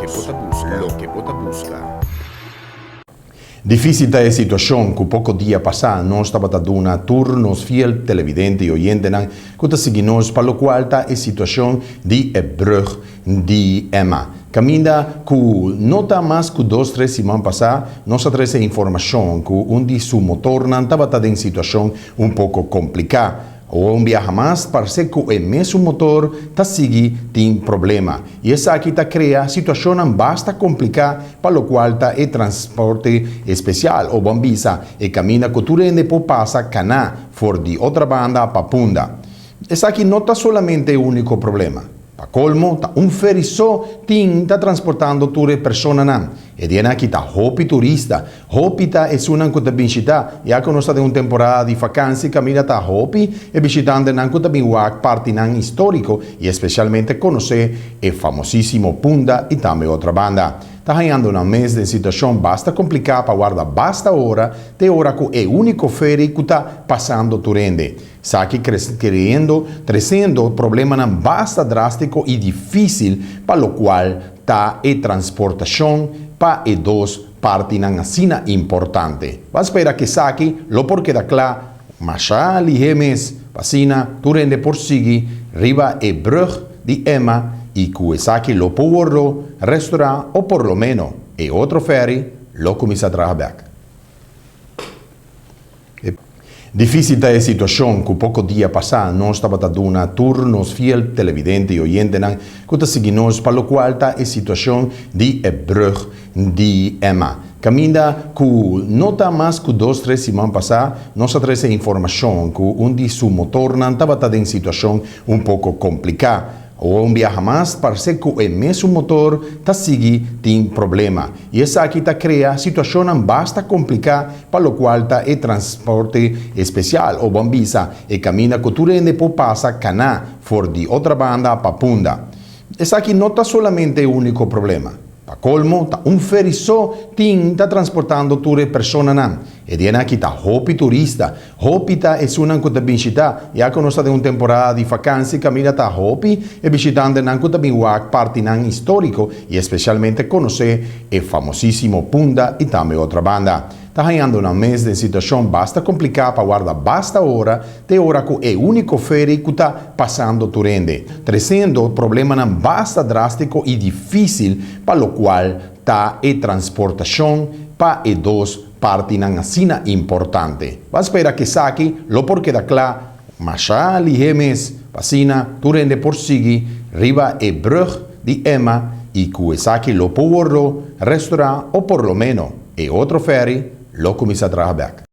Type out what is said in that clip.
que bota busca. Difícil é a situação que pouco dia passado nós estava dando turnos fiel televidente e oyente que está seguindo para o qual está a situação de brug de Emma. Caminha que não está mais que 2-3 semanas passadas, nós trazemos a informação que de seu motor não estava em situação pouco complicada. Ou viaja mais, parece que o mesmo motor está seguindo tem problema. E essa aqui está criando situação bastante complicada para o qual está o transporte especial ou bambisa e caminha que tu rende por passar caná for de outra banda para Punda. Essa aqui não está solamente o único problema. Para colmo, ferry só está transportando tutte persone e viene aqui hopi turista. Hopi é uma que visita, já que nós estamos em temporada de vacanze, caminha hopi e visitando que também parte histórico e especialmente conhecer o famosíssimo Punda e também outra banda. Está ganhando um mês de situação bastante complicada para guardar basta hora, de hora que é o único ferry que está passando turende. Está aqui crescendo problema bastante drástico e difícil para o qual está a transportação para e dos partes assim importante. Vai esperar que saque, lo porque da claro, mas já ligemes, vacina, turende por seguir, riba e brug de Emma, e que saque lo puedo restaurar o por lo menos e outro ferry lo comienza a trabalhar. Difícil é a situação que pouco dia passado nós estava dando turnos fiel televidente e oyente que está seguindo para o qual está a situação de brug de Emma. Caminha que não está mais que 2-3 semanas passadas, nós trazemos a informação que de seu motor não estava em situação pouco complicada. Ou viaja mais, parece que o mesmo motor está seguindo tem problema. E essa aqui está criando situação bastante complicada para o qual está o transporte especial ou bambisa e caminha que tu rende por passar caná for de outra banda para Punda. Essa aqui não está solamente o único problema. Para colmo, ferry só está transportando tutte persone e viene aqui hopi turista. Hopi é uma que visita, já que nós estamos em temporada de vacanze, caminha hopi e visitando que também parte histórico e especialmente conhecer o famosíssimo Punda e também outra banda. Está ganhando um mês de situação bastante complicada para guardar basta hora, de hora que é o único ferry que está passando turende. Trazendo problema bastante drástico e difícil para o qual está a transportação para e dos partes assim importante. Vai esperar que saque, lo porque da claro, mas já ligemes, vacina, turende por seguir, riba e brug de Emma, e que saque lo puedo restaurar o por lo menos e outro ferry lo comienza a trabalhar.